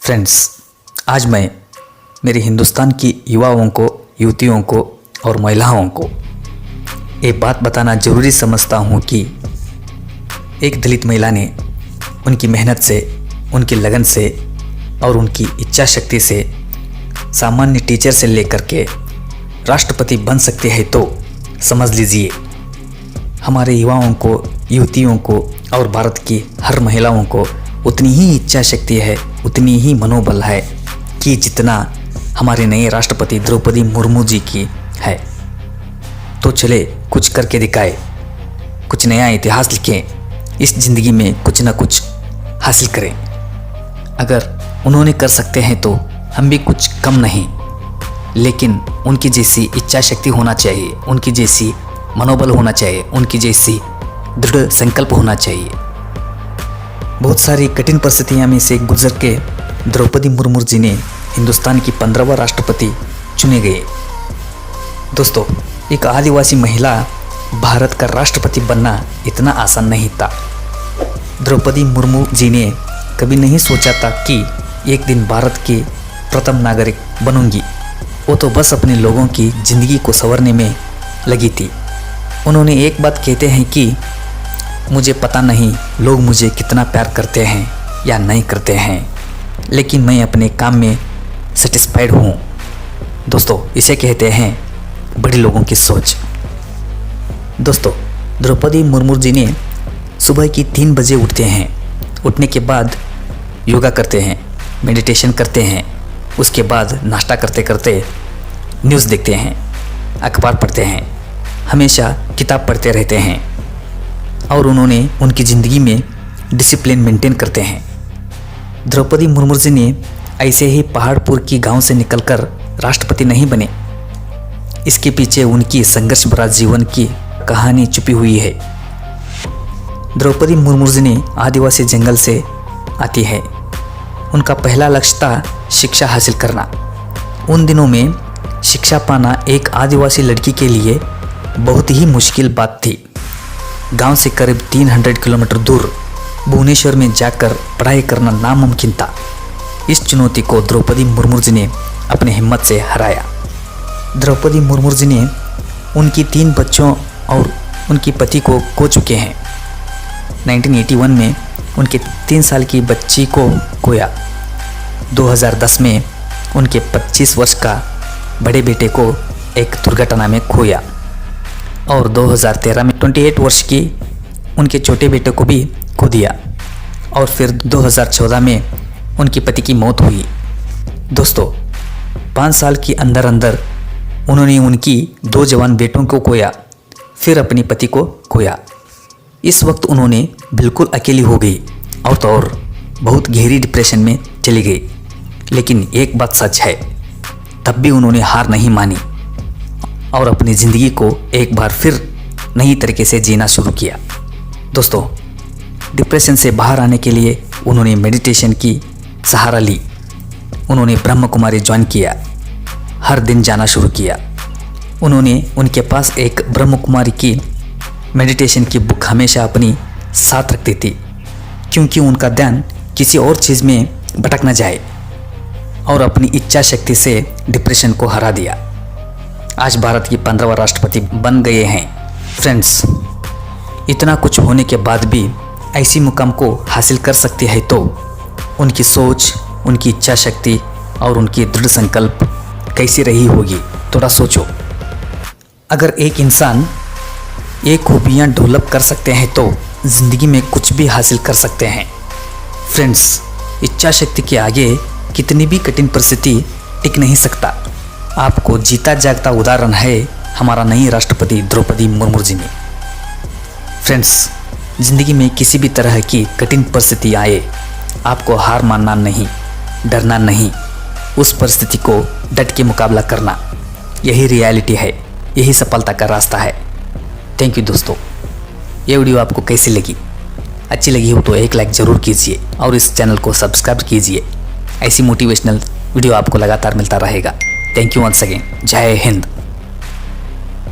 Friends, आज मैं मेरे हिंदुस्तान की युवाओं को, युवतियों को और महिलाओं को एक बात बताना ज़रूरी समझता हूँ कि एक दलित महिला ने उनकी मेहनत से, उनकी लगन से और उनकी इच्छा शक्ति से सामान्य टीचर से लेकर के राष्ट्रपति बन सकते हैं। तो समझ लीजिए, हमारे युवाओं को, युवतियों को और भारत की हर महिलाओं को उतनी ही इच्छा शक्ति है, उतनी ही मनोबल है कि जितना हमारे नए राष्ट्रपति द्रौपदी मुर्मू जी की है। तो चले कुछ करके दिखाए, कुछ नया इतिहास लिखें, इस ज़िंदगी में कुछ ना कुछ हासिल करें। अगर उन्होंने कर सकते हैं तो हम भी कुछ कम नहीं, लेकिन उनकी जैसी इच्छा शक्ति होना चाहिए, उनकी जैसी मनोबल होना चाहिए, उनकी जैसी दृढ़ संकल्प होना चाहिए। बहुत सारी कठिन परिस्थितियों में से गुजर के द्रौपदी मुर्मू जी ने हिंदुस्तान की 15वां राष्ट्रपति चुने गए। दोस्तों, एक आदिवासी महिला भारत का राष्ट्रपति बनना इतना आसान नहीं था। द्रौपदी मुर्मू जी ने कभी नहीं सोचा था कि एक दिन भारत की प्रथम नागरिक बनूंगी। वो तो बस अपने लोगों की ज़िंदगी को संवारने में लगी थी। उन्होंने एक बात कहते हैं कि मुझे पता नहीं लोग मुझे कितना प्यार करते हैं या नहीं करते हैं, लेकिन मैं अपने काम में सेटिस्फाइड हूँ। दोस्तों, इसे कहते हैं बड़े लोगों की सोच। दोस्तों, द्रौपदी मुर्मू जी ने सुबह की 3 बजे उठते हैं। उठने के बाद योगा करते हैं, मेडिटेशन करते हैं। उसके बाद नाश्ता करते करते न्यूज़ देखते हैं, अखबार पढ़ते हैं, हमेशा किताब पढ़ते रहते हैं और उन्होंने उनकी ज़िंदगी में डिसिप्लिन मेंटेन करते हैं। द्रौपदी मुर्मू जी ने ऐसे ही पहाड़पुर की गांव से निकलकर राष्ट्रपति नहीं बने। इसके पीछे उनकी संघर्ष भरा जीवन की कहानी छुपी हुई है। द्रौपदी मुर्मू जी ने आदिवासी जंगल से आती है। उनका पहला लक्ष्य था शिक्षा हासिल करना। उन दिनों में शिक्षा पाना एक आदिवासी लड़की के लिए बहुत ही मुश्किल बात थी। गांव से करीब 300 किलोमीटर दूर भुवनेश्वर में जाकर पढ़ाई करना नामुमकिन था। इस चुनौती को द्रौपदी मुर्मू जी ने अपने हिम्मत से हराया। द्रौपदी मुर्मू जी ने उनकी 3 बच्चों और उनके पति को खो चुके हैं। 1981 में उनके 3 साल की बच्ची को खोया। 2010 में उनके 25 वर्ष का बड़े बेटे को एक दुर्घटना में खोया और 2013 में 28 वर्ष की उनके छोटे बेटे को भी खो दिया और फिर 2014 में उनके पति की मौत हुई। दोस्तों, 5 साल के अंदर अंदर उन्होंने उनकी 2 जवान बेटों को खोया, फिर अपने पति को खोया। इस वक्त उन्होंने बिल्कुल अकेली हो गई और तो और बहुत गहरी डिप्रेशन में चली गई। लेकिन एक बात सच है, तब भी उन्होंने हार नहीं मानी और अपनी ज़िंदगी को एक बार फिर नई तरीके से जीना शुरू किया। दोस्तों, डिप्रेशन से बाहर आने के लिए उन्होंने मेडिटेशन की सहारा ली। उन्होंने ब्रह्म कुमारी ज्वाइन किया, हर दिन जाना शुरू किया। उन्होंने उनके पास एक ब्रह्म कुमारी की मेडिटेशन की बुक हमेशा अपनी साथ रखती थी, क्योंकि उनका ध्यान किसी और चीज़ में भटक न जाए, और अपनी इच्छा शक्ति से डिप्रेशन को हरा दिया। आज भारत की 15वां राष्ट्रपति बन गए हैं। फ्रेंड्स, इतना कुछ होने के बाद भी ऐसी मुकाम को हासिल कर सकते हैं तो उनकी सोच, उनकी इच्छा शक्ति और उनकी दृढ़ संकल्प कैसी रही होगी, थोड़ा सोचो। अगर एक इंसान ये खूबियाँ डेवलप कर सकते हैं तो ज़िंदगी में कुछ भी हासिल कर सकते हैं। फ्रेंड्स, इच्छा शक्ति के आगे कितनी भी कठिन परिस्थिति टिक नहीं सकता। आपको जीता जागता उदाहरण है हमारा नई राष्ट्रपति द्रौपदी मुर्मू जी ने। फ्रेंड्स, ज़िंदगी में किसी भी तरह की कठिन परिस्थिति आए, आपको हार मानना नहीं, डरना नहीं, उस परिस्थिति को डट के मुकाबला करना, यही रियलिटी है, यही सफलता का रास्ता है। थैंक यू दोस्तों। ये वीडियो आपको कैसी लगी? अच्छी लगी हो तो एक लाइक ज़रूर कीजिए और इस चैनल को सब्सक्राइब कीजिए। ऐसी मोटिवेशनल वीडियो आपको लगातार मिलता रहेगा। Thank you once again. जय हिंद।